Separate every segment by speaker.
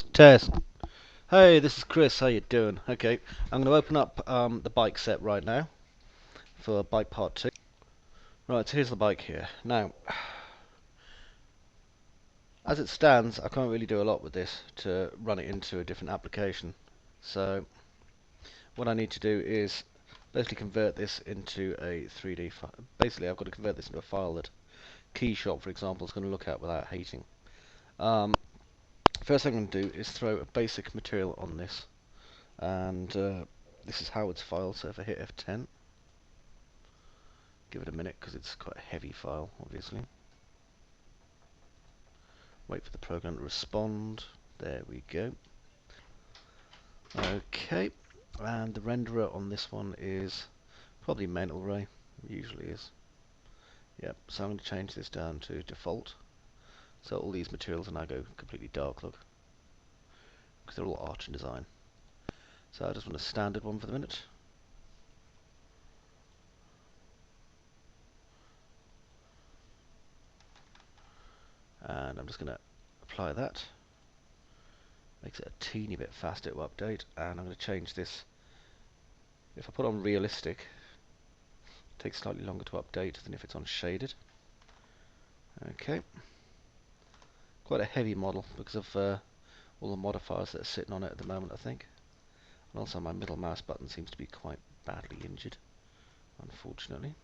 Speaker 1: Test. Hey, this is Chris. How you doing? Okay, I'm going to open up the bike set right now for bike part 2. Right, so here's the bike here. Now, as it stands, I can't really do a lot with this to run it into a different application. So, what I need to do is basically convert this into a 3D file. Basically, I've got to convert this into a file that Keyshot, for example, is going to look at without hating. Um, First thing I'm going to do is throw a basic material on this, and this is Howard's file. So if I hit F10. Give it a minute because it's quite a heavy file, obviously. Wait for the program to respond. There we go. Okay, and the renderer on this one is probably Mental Ray. Usually is. Yep, so I'm going to change this down to default. So all these materials are now go completely dark look because they're all Arch and Design. So I just want a standard one for the minute. And I'm just going to apply that. Makes it a teeny bit faster to update, and I'm going to change this. If I put on realistic, it takes slightly longer to update than if it's on shaded. Okay, quite a heavy model because of all the modifiers that are sitting on it at the moment, I think. And also my middle mouse button seems to be quite badly injured, unfortunately.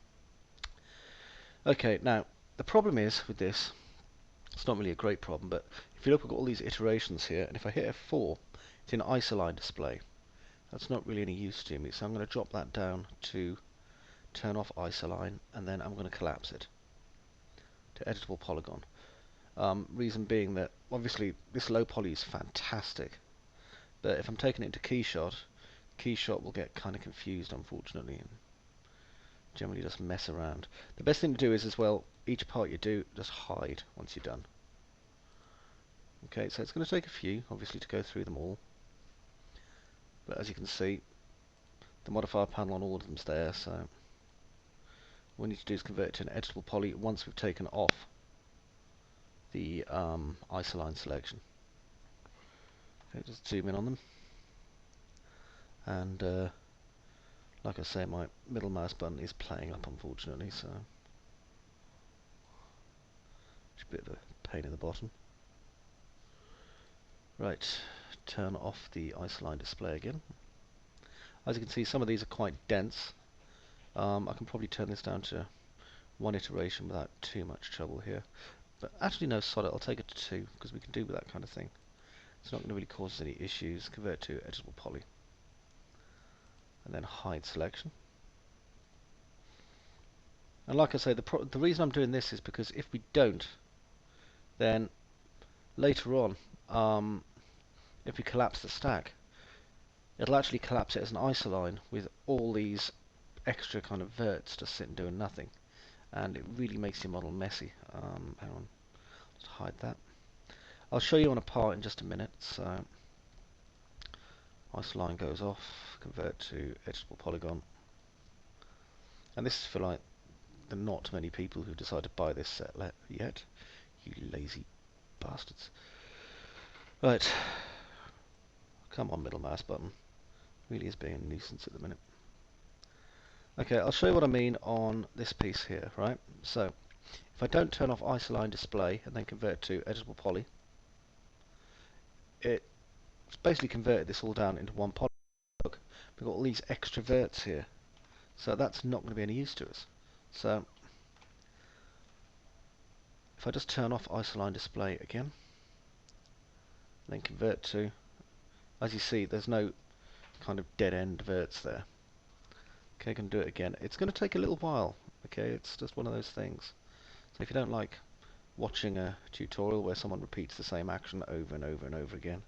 Speaker 1: Okay, now the problem is with this, it's not really a great problem, but if you look at all these iterations here, and if I hit F4, it's in isoline display. That's not really any use to me, so I'm going to drop that down to turn off isoline, and then I'm going to collapse it to editable polygon. Reason being that obviously this low poly is fantastic, but if I'm taking it into Keyshot will get kind of confused, unfortunately, and generally just mess around. The best thing to do is, as well, each part you do, just hide once you're done. Okay, so it's going to take a few, obviously, to go through them all. But as you can see, the modifier panel on all of them's there, so what we need to do is convert it to an editable poly once we've taken off the isoline selection. Okay, just zoom in on them, and like I say, my middle mouse button is playing up, unfortunately, so it's a bit of a pain in the bottom. Right, turn off the isoline display again. As you can see, some of these are quite dense. I can probably turn this down to one iteration without too much trouble here. But actually no, sod it, I'll take it to 2, because we can do with that kind of thing. It's not going to really cause us any issues. Convert to editable poly. And then hide selection. And like I say, the reason I'm doing this is because if we don't, then later on, if we collapse the stack, it'll actually collapse it as an isoline with all these extra kind of verts just sitting doing nothing, and it really makes your model messy. Hang on, let's hide that. I'll show you on a part in just a minute. So isoline goes off, convert to editable polygon, and this is for like the not many people who decide to buy this set yet. You lazy bastards. Right, come on, middle mouse button. Really is being a nuisance at the minute. Okay, I'll show you what I mean on this piece here, right? So, if I don't turn off isoline display and then convert to editable poly, it's basically converted this all down into one poly. Look, we've got all these extra verts here, so that's not going to be any use to us. So, if I just turn off isoline display again, then convert to, as you see, there's no kind of dead end verts there. Okay, I can do it again. It's going to take a little while. Okay, it's just one of those things. So if you don't like watching a tutorial where someone repeats the same action over and over and over again,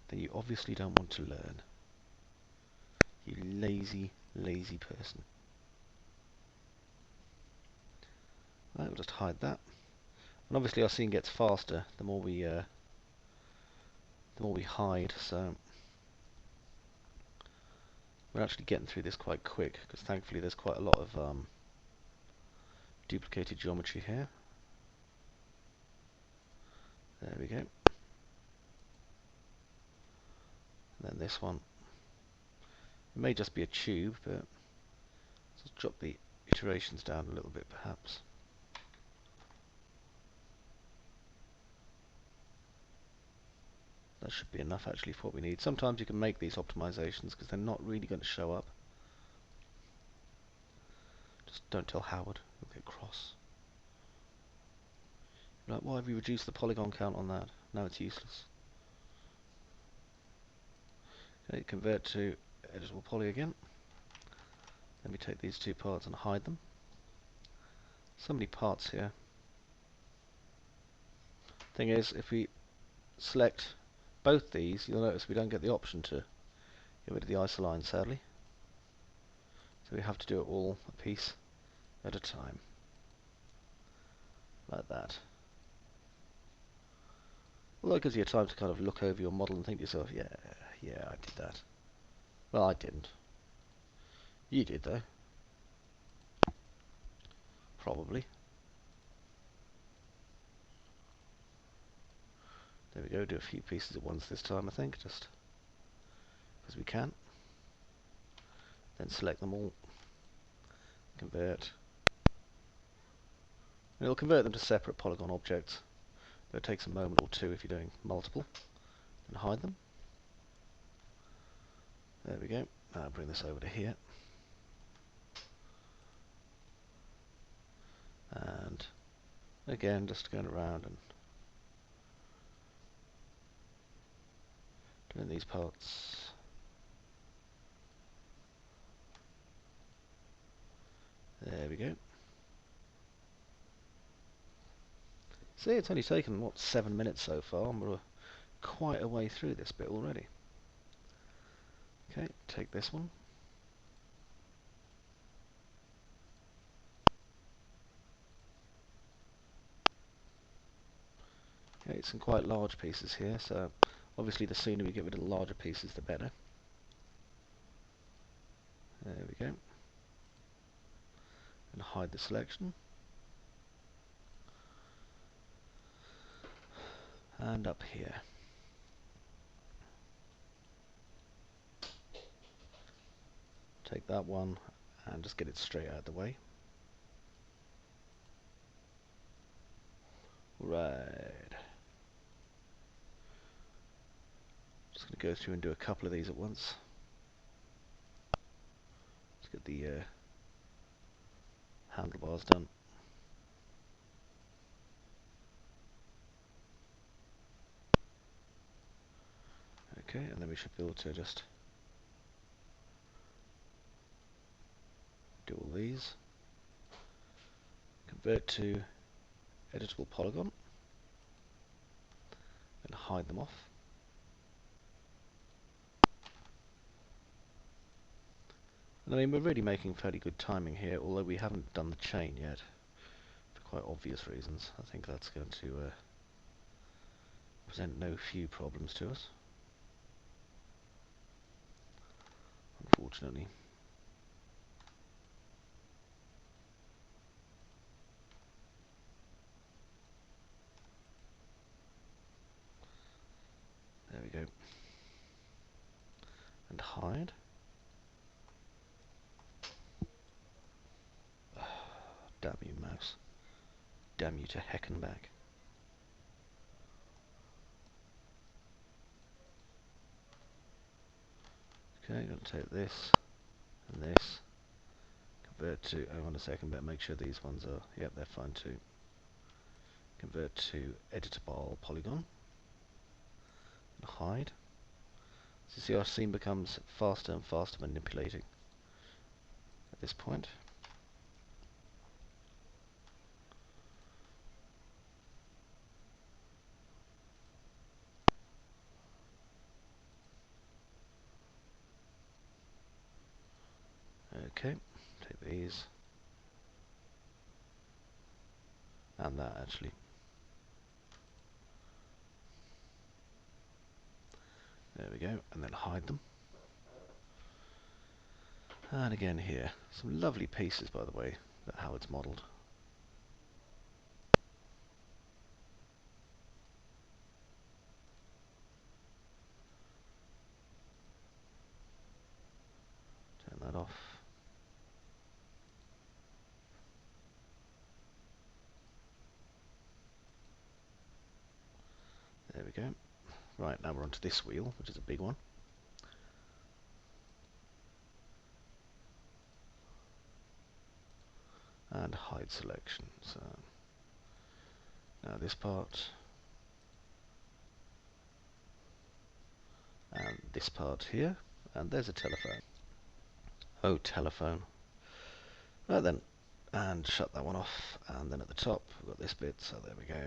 Speaker 1: then you obviously don't want to learn. You lazy, lazy person. Right, we'll just hide that. And obviously our scene gets faster the more we hide. So we're actually getting through this quite quick because thankfully there's quite a lot of duplicated geometry here. There we go. And then this one. It may just be a tube, but let's drop the iterations down a little bit perhaps. That should be enough actually for what we need. Sometimes you can make these optimizations because they're not really going to show up. Just don't tell Howard, he'll get cross. Like, why have you reduced the polygon count on that? Now it's useless. Okay, convert to editable poly again. Let me take these two parts and hide them. So many parts here. Thing is, if we select both these, you'll notice we don't get the option to get rid of the isoline, sadly. So we have to do it all a piece at a time. Like that. Although it gives you time to kind of look over your model and think to yourself, yeah, I did that. Well, I didn't. You did, though. Probably. There we go, do a few pieces at once this time, I think, just because we can. Then select them all. Convert. And it'll convert them to separate polygon objects. But it takes a moment or two if you're doing multiple. And hide them. There we go. Now bring this over to here. And again, just going around and doing these parts. There we go. See, it's only taken, what, 7 minutes so far, and we're quite a way through this bit already. Okay, take this one. Okay, some quite large pieces here, so obviously the sooner we get rid of the larger pieces, the better. There we go. And hide the selection. And up here. Take that one and just get it straight out of the way. Right. Just going to go through and do a couple of these at once. Let's get the handlebars done. Okay, and then we should be able to just do all these. Convert to editable polygon. And hide them off. And I mean, we're really making fairly good timing here, although we haven't done the chain yet, for quite obvious reasons. I think that's going to present no few problems to us, unfortunately. There we go. And hide. Damn you, mouse. Damn you to heck and back. Okay, I'm going to take this and this. Convert to, hang on a second, better make sure these ones are, yep, they're fine too. Convert to editable polygon. And hide. So you see our scene becomes faster and faster manipulating at this point. Okay, take these and that actually. There we go, and then hide them. And again here, some lovely pieces by the way, that Howard's modelled. we go. Right, now we're onto this wheel, which is a big one. And hide selection. So now this part, and this part here, and there's a telephone. Oh, telephone. Right then, and shut that one off, and then at the top we've got this bit, so there we go.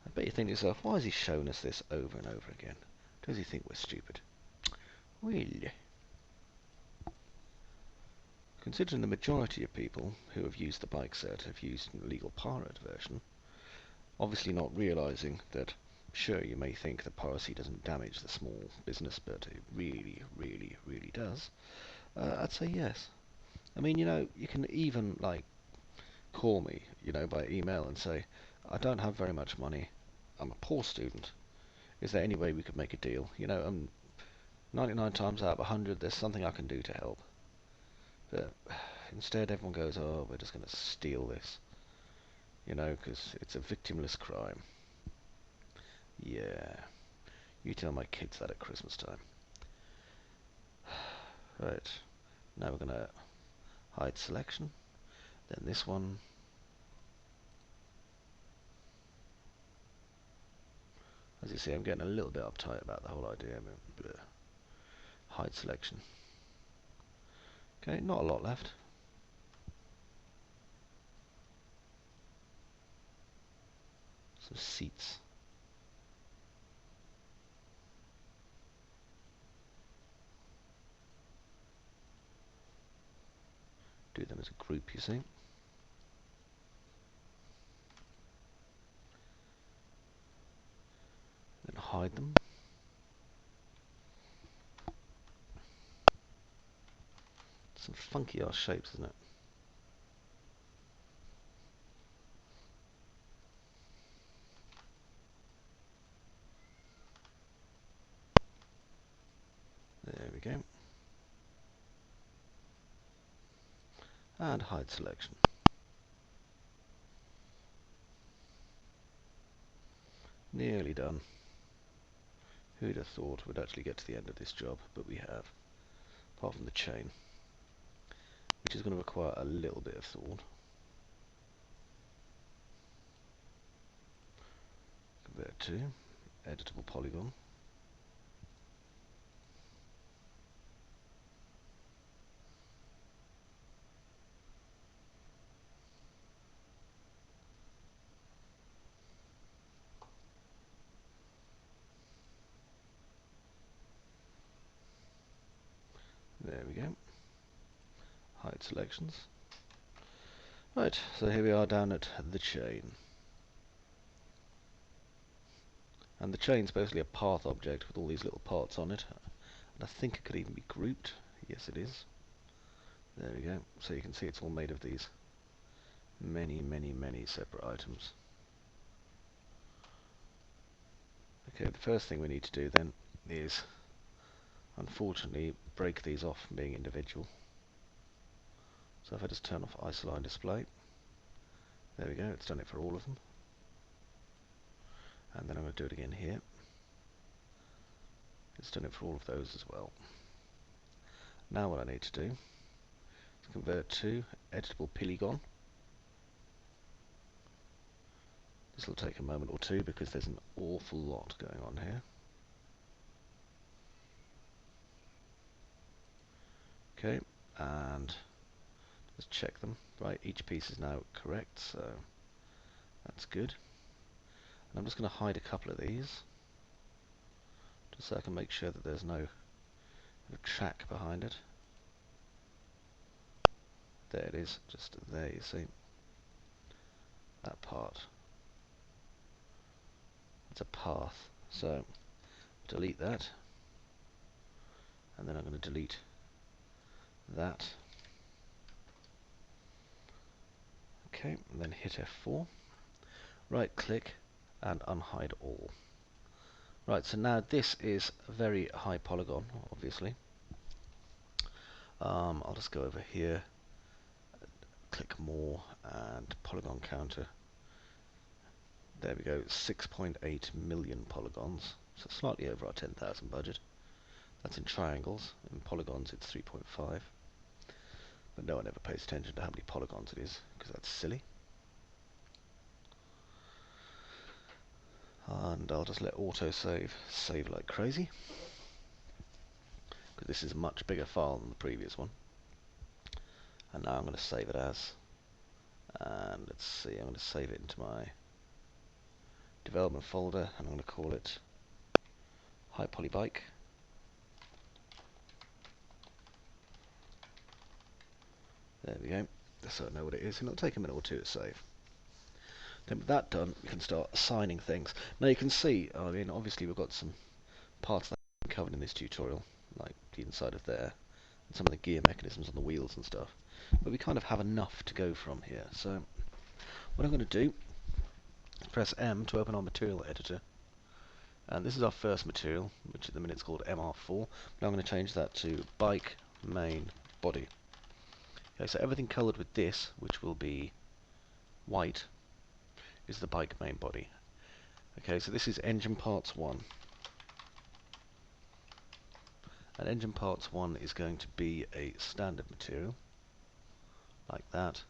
Speaker 1: I bet you think to yourself, why has he shown us this over and over again? Does he think we're stupid? Well, considering the majority of people who have used the bike set have used an illegal pirate version, obviously not realising that, sure, you may think that piracy doesn't damage the small business, but it really, really, really does, I'd say yes. I mean, you can even, like, call me, by email and say, I don't have very much money, I'm a poor student, is there any way we could make a deal? 99 times out of 100 there's something I can do to help. But instead everyone goes, oh, we're just going to steal this, because it's a victimless crime. Yeah, you tell my kids that at Christmas time. Right, now we're going to hide selection, then this one. As you see, I'm getting a little bit uptight about the whole idea. Hide selection. Okay, not a lot left. Some seats. Do them as a group, you see. Then hide them. Some funky ass shapes, isn't it? There we go. And hide selection. Nearly done. Who'd have thought we'd actually get to the end of this job, but we have. Apart from the chain, which is going to require a little bit of thought. Convert to editable polygon. There we go. Hide selections. Right, so here we are down at the chain. And the chain's basically a path object with all these little parts on it. And I think it could even be grouped. Yes, it is. There we go. So you can see it's all made of these many, many, many separate items. Okay, the first thing we need to do then is, unfortunately, break these off from being individual. So if I just turn off isoline display, there we go, it's done it for all of them. And then I'm going to do it again here. It's done it for all of those as well. Now what I need to do is convert to editable polygon. This will take a moment or two because there's an awful lot going on here. Okay, and let's check them. Right, each piece is now correct, so that's good. And I'm just going to hide a couple of these, just so I can make sure that there's no track behind it. There it is, just there, you see. That part. It's a path, so delete that. And then I'm going to delete that. Okay, and then hit F4. Right click and unhide all. Right, so now this is a very high polygon, obviously. I'll just go over here, click more, and polygon counter There we go, 6.8 million polygons, so slightly over our 10,000 budget. That's in triangles. In polygons it's 3.5. But no one ever pays attention to how many polygons it is, because that's silly. And I'll just let autosave save like crazy, because this is a much bigger file than the previous one. And now I'm going to save it as, and let's see, I'm going to save it into my development folder, and I'm going to call it High Poly Bike. There we go, so I know what it is, and it'll take a minute or two to save. Then with that done, we can start assigning things. Now you can see, I mean, obviously we've got some parts that are covered in this tutorial, like the inside of there, and some of the gear mechanisms on the wheels and stuff. But we kind of have enough to go from here. So what I'm going to do is press M to open our material editor. And this is our first material, which at the minute is called MR4. Now I'm going to change that to bike main body. Okay, so everything coloured with this, which will be white, is the bike main body. Okay, so this is engine parts 1. And engine parts 1 is going to be a standard material, like that.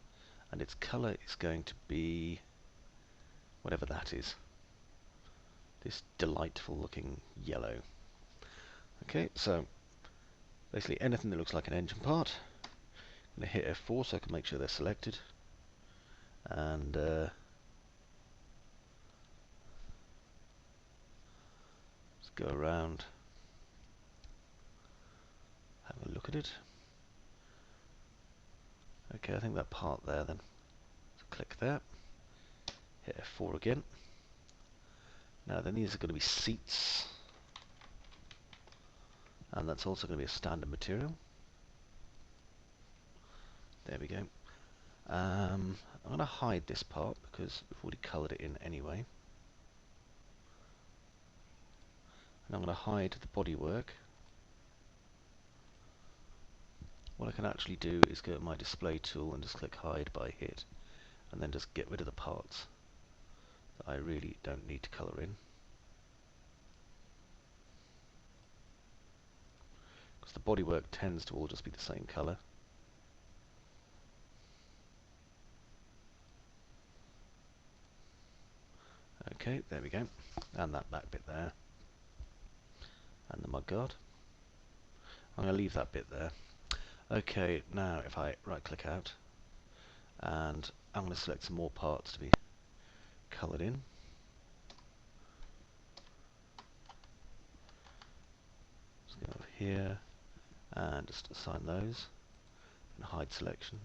Speaker 1: And its colour is going to be whatever that is. This delightful looking yellow. Okay, so basically anything that looks like an engine part. I'm going to hit F4 so I can make sure they're selected. And let's go around, have a look at it. Okay, I think that part there then. So click there, hit F4 again. Now then these are going to be seats, and that's also going to be a standard material. There we go. I'm going to hide this part because we've already coloured it in anyway. And I'm going to hide the bodywork. What I can actually do is go to my display tool and just click hide by hit, and then just get rid of the parts that I really don't need to colour in. Because the bodywork tends to all just be the same colour. Okay, there we go. And that back bit there. And the mudguard. I'm going to leave that bit there. Okay, now if I right click out, and I'm going to select some more parts to be coloured in. Let's go over here and just assign those and hide selection.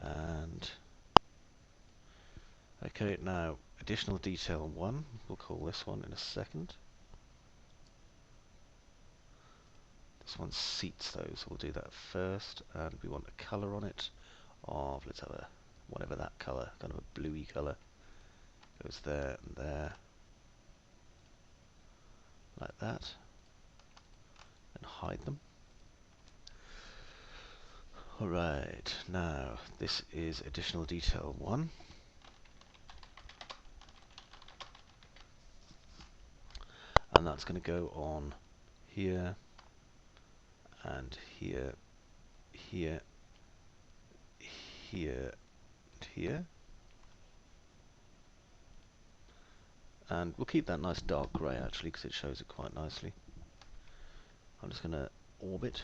Speaker 1: And okay, now additional detail 1, we'll call this one in a second. This one seats those, so we'll do that first, and we want a colour on it of, let's have a, whatever that colour, kind of a bluey colour, goes there and there, like that, and hide them. Alright, now this is additional detail 1. And that's going to go on here, and here, here, here, and here. And we'll keep that nice dark grey actually, because it shows it quite nicely. I'm just going to orbit,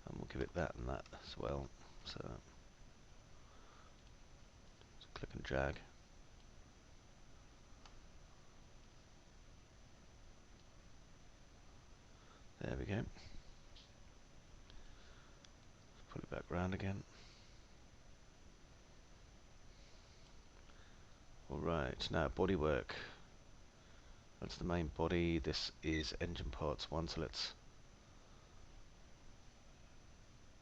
Speaker 1: and we'll give it that and that as well. So just click and drag. There we go. Put it back round again. Alright, now bodywork. That's the main body. This is engine parts 1, so let's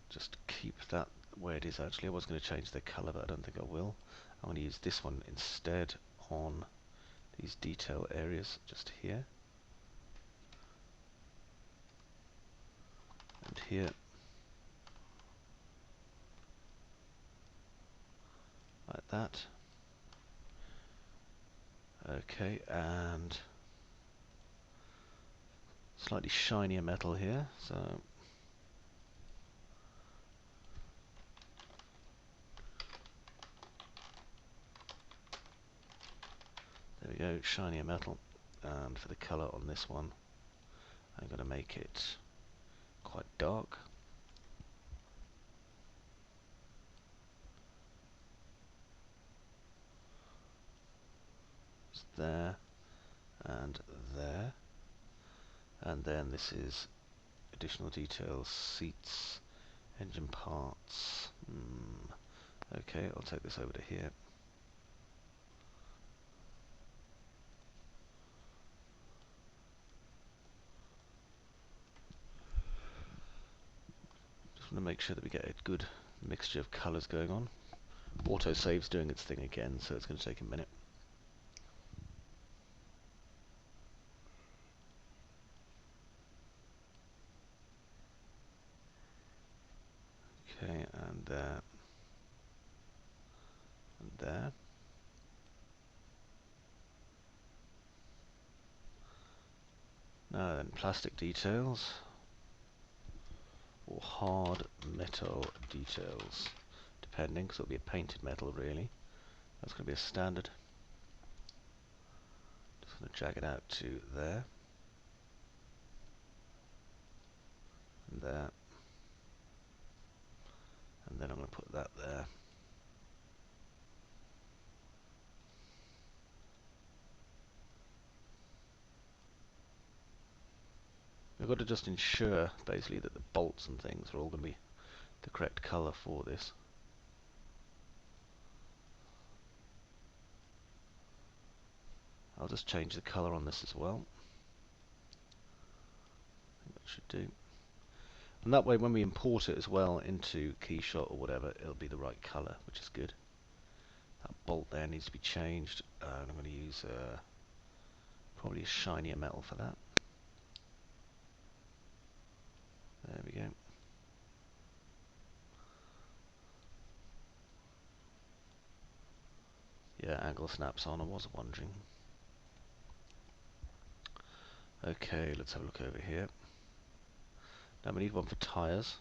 Speaker 1: just keep that where it is actually. I was going to change the colour, but I don't think I will. I'm going to use this one instead on these detail areas just here and here. like that. Okay, and slightly shinier metal here, so there we go, shinier metal. And for the colour on this one, I'm going to make it quite dark. It's there and there. And then this is additional details, seats, engine parts. Okay, I'll take this over to here. Just want to make sure that we get a good mixture of colours going on. Autosave's doing its thing again, so it's going to take a minute. Okay, and there, and there. Now then, plastic details, or hard metal details, depending, because it'll be a painted metal really. That's going to be a standard. Just going to drag it out to there, and there, and then I'm going to put that there. We've got to just ensure, basically, that the bolts and things are all going to be the correct colour for this. I'll just change the colour on this as well. I think that should do. And that way, when we import it as well into Keyshot or whatever, it'll be the right colour, which is good. That bolt there needs to be changed, and I'm going to use probably a shinier metal for that. There we go. Yeah, angle snaps on, I was wondering. Okay, let's have a look over here. Now we need one for tyres.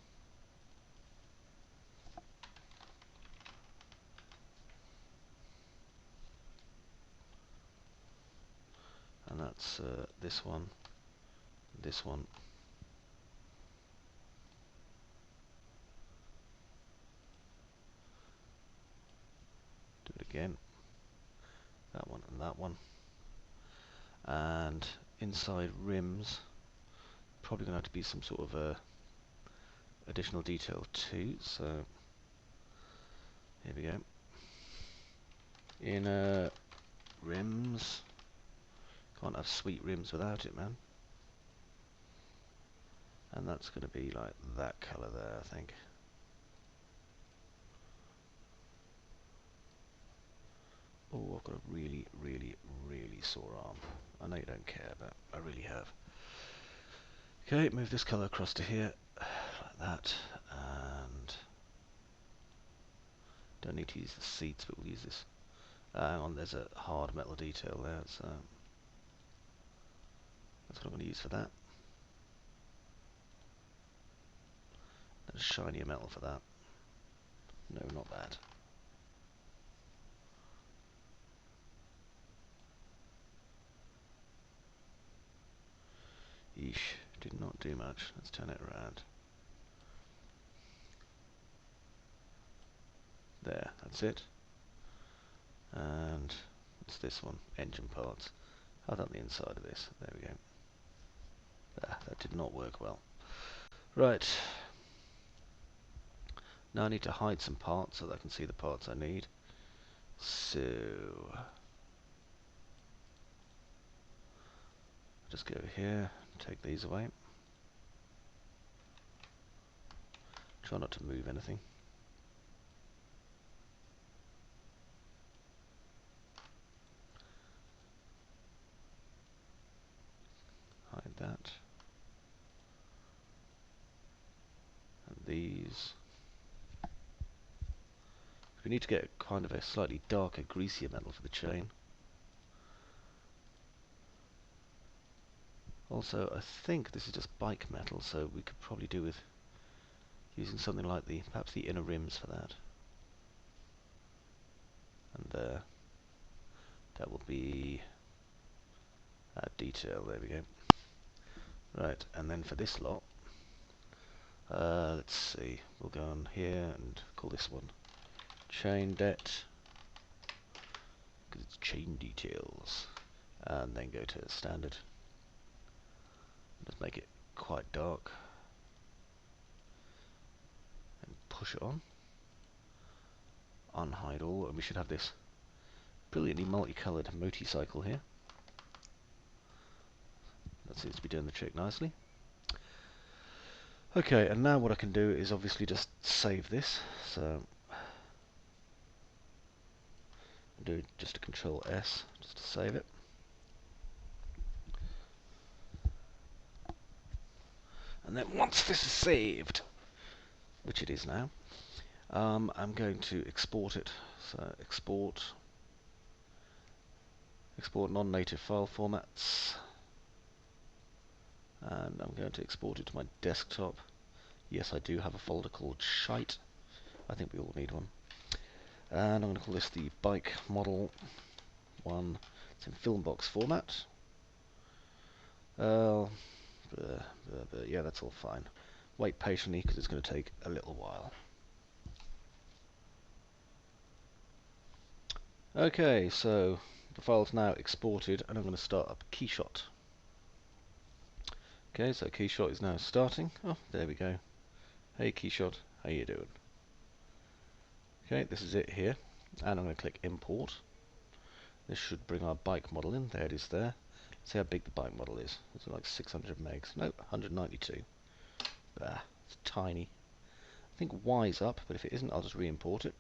Speaker 1: And that's this one, this one. Do it again. That one and that one. And inside rims, probably going to have to be some sort of additional detail too, so here we go. Inner rims. Can't have sweet rims without it, man. And that's going to be like that colour there, I think. Oh, I've got a really, really, really sore arm. I know you don't care, but I really have. Okay, move this colour across to here, like that, and don't need to use the seats, but we'll use this. Hang on, there's a hard metal detail there, so that's what I'm going to use for that. There's shinier metal for that. No, not that. Eesh, did not do much. Let's turn it around. There, that's it. And what's this one? Engine parts. How about the inside of this? There we go. That did not work well. Right. Now I need to hide some parts so that I can see the parts I need. So just go here, take these away. Try not to move anything. Hide that. And these. We We need to get kind of a slightly darker, greasier metal for the chain. Also, I think this is just bike metal, so we could probably do with using something like perhaps the inner rims for that. And that will be detail, there we go. Right, and then for this lot, let's see, we'll go on here and call this one chain det, because it's chain details, and then go to standard. Just make it quite dark, and push it on, unhide all, and we should have this brilliantly multicoloured motorcycle here. That seems to be doing the trick nicely. Okay, and now what I can do is obviously just save this. So do just a Control S just to save it. And then once this is saved, which it is now, I'm going to export it. So export non-native file formats, and I'm going to export it to my desktop. Yes, I do have a folder called Shite. I think we all need one. And I'm going to call this the bike model 1. It's in film box format. Yeah, that's all fine. Wait patiently because it's going to take a little while. Okay, so the file's now exported, and I'm going to start up Keyshot. Okay, so Keyshot is now starting. Oh, there we go. Hey Keyshot, how you doing? Okay, this is it here, and I'm going to click Import. This should bring our bike model in. There it is there. See how big the bike model is. It's like 600 megs. Nope, 192. Bah, it's tiny. I think Y's up, but if it isn't, I'll just re-import it.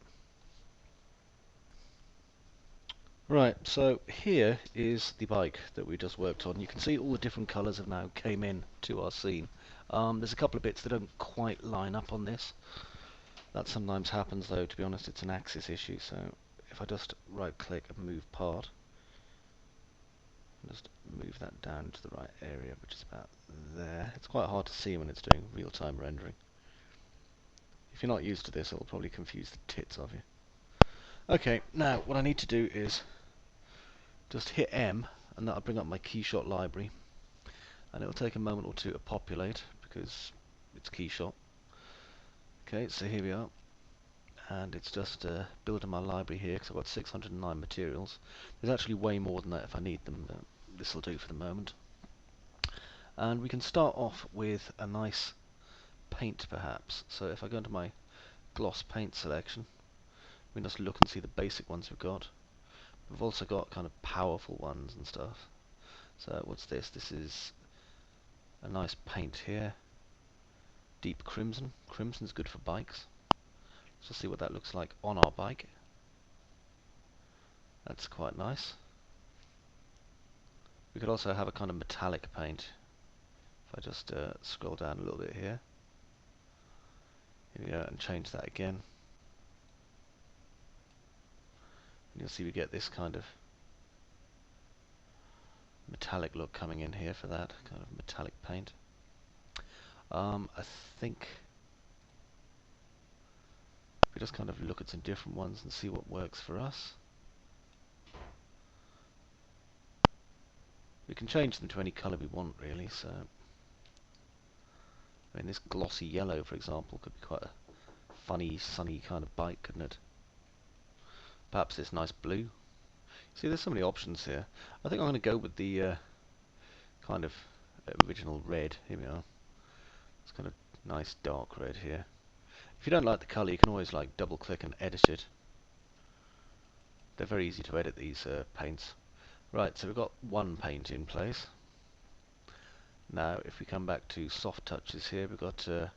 Speaker 1: Right, so here is the bike that we just worked on. You can see all the different colours have now came in to our scene. There's a couple of bits that don't quite line up on this. That sometimes happens though, to be honest, it's an axis issue. So if I just right click and move part, just move that down to the right area, which is about there. It's quite hard to see when it's doing real-time rendering. If you're not used to this, it'll probably confuse the tits of you. Okay, now what I need to do is just hit M, and that'll bring up my Keyshot library. And it'll take a moment or two to populate, because it's Keyshot. Okay, so here we are. And it's just building my library here, because I've got 609 materials. There's actually way more than that if I need them, but this will do for the moment. And we can start off with a nice paint, perhaps. So if I go into my gloss paint selection, we can just look and see the basic ones we've got. We've also got kind of powerful ones and stuff. So what's this? This is a nice paint here. Deep crimson. Crimson's good for bikes. Let's see what that looks like on our bike. That's quite nice. We could also have a kind of metallic paint. If I just scroll down a little bit here. Here we go, and change that again. And you'll see we get this kind of metallic look coming in here for that kind of metallic paint. I think we just kind of look at some different ones and see what works for us. We can change them to any colour we want, really. So, I mean, this glossy yellow, for example, could be quite a funny, sunny kind of bike, couldn't it? Perhaps this nice blue. See, there's so many options here. I think I'm going to go with the kind of original red. Here we are. It's kind of nice dark red here. If you don't like the colour, you can always like double click and edit it. They're very easy to edit, these paints. Right, so we've got one paint in place. Now if we come back to soft touches here, we've got a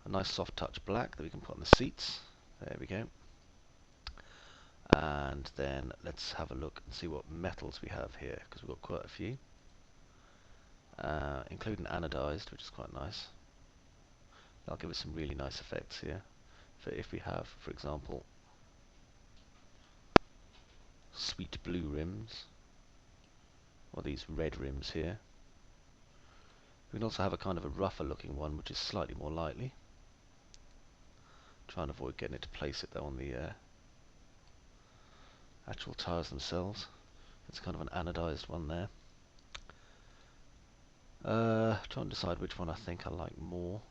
Speaker 1: nice soft touch black that we can put on the seats. There we go. And then let's have a look and see what metals we have here, because we've got quite a few, including anodized, which is quite nice. That'll give us some really nice effects here. for if we have, for example, sweet blue rims, or these red rims here. We can also have a kind of a rougher looking one, which is slightly more lightly. Try and avoid getting it to place it though on the actual tyres themselves. It's kind of an anodized one there. Trying to decide which one I think I like more.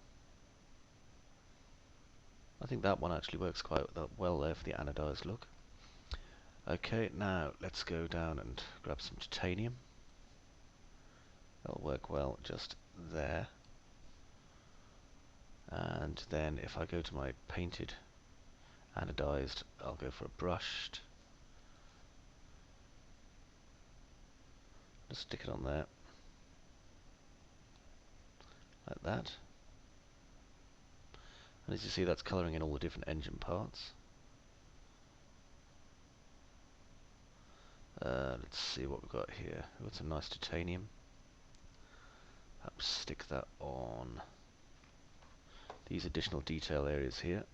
Speaker 1: I think that one actually works quite well there for the anodized look. Okay, now let's go down and grab some titanium. That'll work well just there. And then if I go to my painted anodized, I'll go for a brushed. Just stick it on there, like that. And as you see, that's colouring in all the different engine parts. Let's see what we've got here. We've got some nice titanium. Perhaps stick that on these additional detail areas here.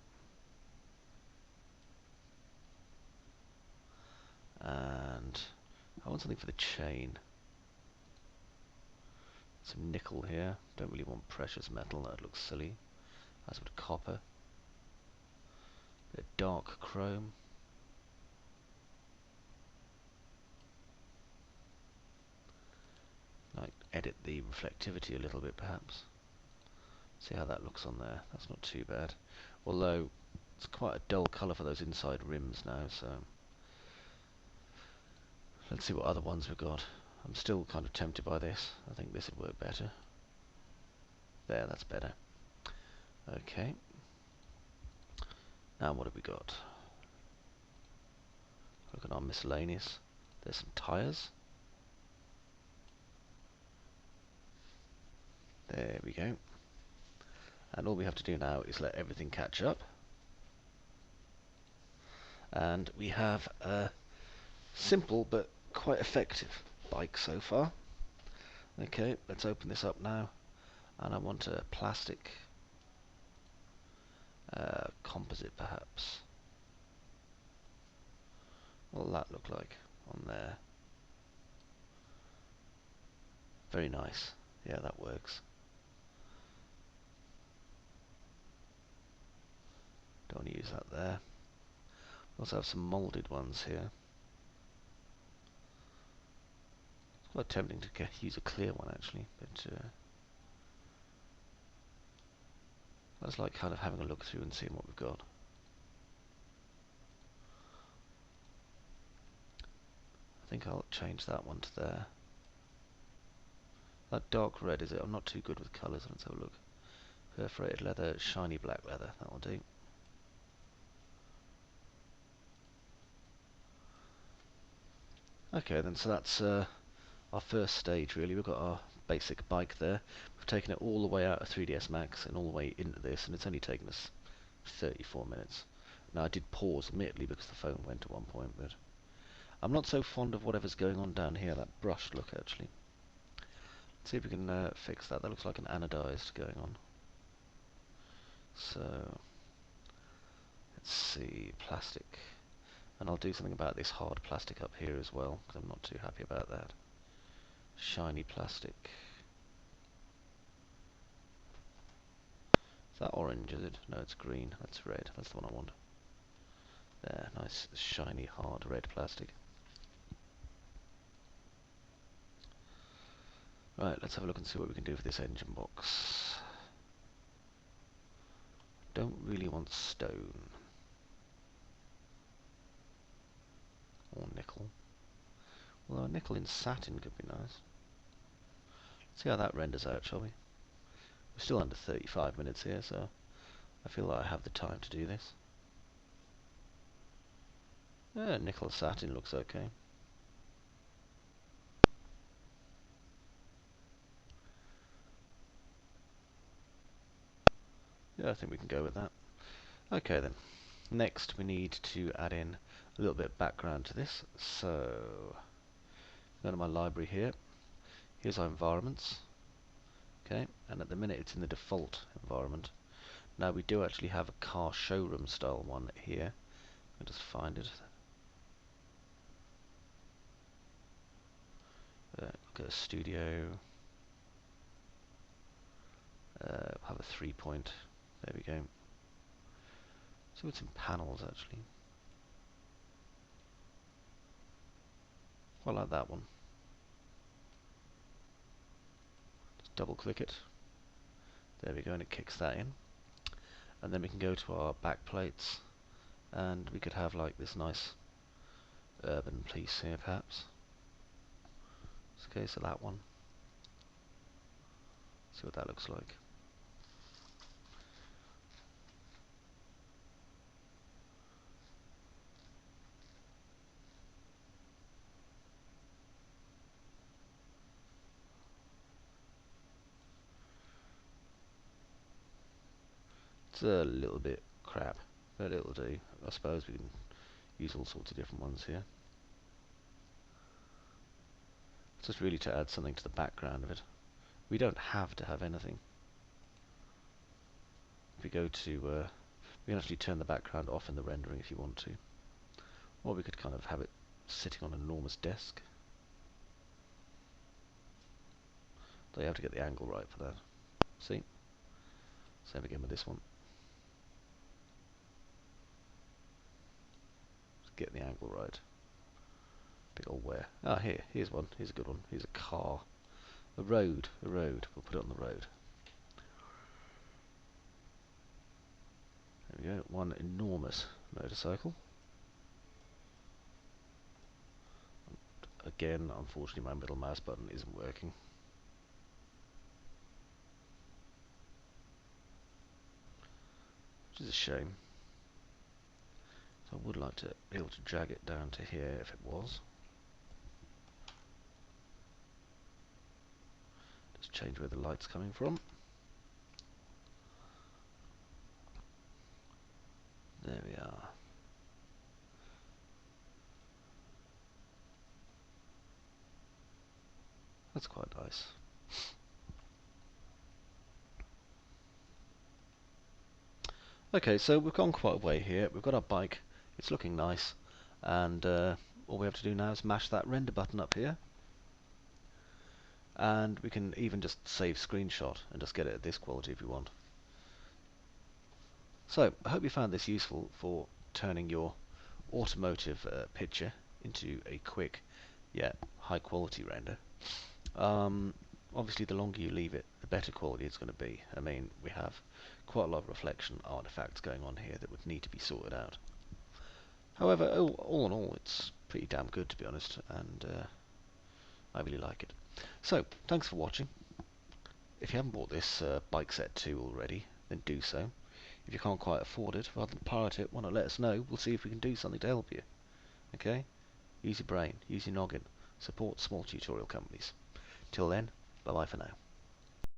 Speaker 1: And I want something for the chain. Some nickel here. Don't really want precious metal, that looks silly. As would copper. Bit of dark chrome. Like edit the reflectivity a little bit perhaps. See how that looks on there. That's not too bad. Although it's quite a dull colour for those inside rims now, so let's see what other ones we've got. I'm still kind of tempted by this. I think this would work better. There, that's better. Okay. Now what have we got? Look at our miscellaneous. There's some tyres. There we go. And all we have to do now is let everything catch up. And we have a simple but quite effective bike so far. Okay, let's open this up now. And I want a plastic composite perhaps. What will that look like on there? Very nice. Yeah, that works. Don't want to use that there. We also have some moulded ones here. It's quite tempting to use a clear one actually, but I just like kind of having a look through and seeing what we've got. I think I'll change that one to there. That dark red, is it? I'm not too good with colours. Let's have a look. Perforated leather, shiny black leather. That'll do. Okay then, so that's our first stage really. We've got our basic bike there. We've taken it all the way out of 3ds Max and all the way into this, and it's only taken us 34 minutes. Now I did pause admittedly because the phone went at one point, but I'm not so fond of whatever's going on down here, that brushed look actually. Let's see if we can fix that. That looks like an anodized going on. So let's see, plastic. And I'll do something about this hard plastic up here as well, because I'm not too happy about that. Shiny plastic. Is that orange, is it? No, it's green. That's red. That's the one I want. There, nice, shiny, hard red plastic. Right, let's have a look and see what we can do for this engine box. Don't really want stone. Or nickel. Although a nickel in satin could be nice. Let's see how that renders out, shall we? We're still under 35 minutes here, so I feel like I have the time to do this. Yeah, nickel satin looks okay. Yeah, I think we can go with that. Okay then. Next we need to add in a little bit of background to this. So, go to my library here. Here's our environments. Okay, and at the minute it's in the default environment. Now we do actually have a car showroom style one here. I'll just find it. Look at a studio. Have a 3-point. There we go. See what's in panels actually. Quite like that one. Just double click it. There we go, and it kicks that in. And then we can go to our back plates, and we could have like this nice urban piece here perhaps. Let's go to that one. See what that looks like. It's a little bit crap, but it'll do. I suppose we can use all sorts of different ones here. It's just really to add something to the background of it. We don't have to have anything. If we go to, we can actually turn the background off in the rendering if you want to. Or we could kind of have it sitting on an enormous desk. So you have to get the angle right for that. See? Same again with this one. Just get the angle right. Big old where. Ah, here's one. Here's a good one. Here's a car. A road. A road. We'll put it on the road. There we go. One enormous motorcycle. Again, unfortunately my middle mouse button isn't working. Which is a shame. So I would like to be able to drag it down to here if it was. Just change where the light's coming from. There we are. That's quite nice. Okay, so we've gone quite a way here. We've got our bike. It's looking nice. And all we have to do now is mash that render button up here. And we can even just save screenshot and just get it at this quality if you want. So, I hope you found this useful for turning your automotive picture into a quick yet high quality render. Obviously the longer you leave it, the better quality it's going to be. I mean, we have quite a lot of reflection artifacts going on here that would need to be sorted out. However, all in all, it's pretty damn good to be honest, and I really like it. So, thanks for watching. If you haven't bought this bike set 2 already, then do so. If you can't quite afford it, rather than pirate it, why not let us know? We'll see if we can do something to help you. Okay? Use your brain, use your noggin, support small tutorial companies. Till then, bye bye for now.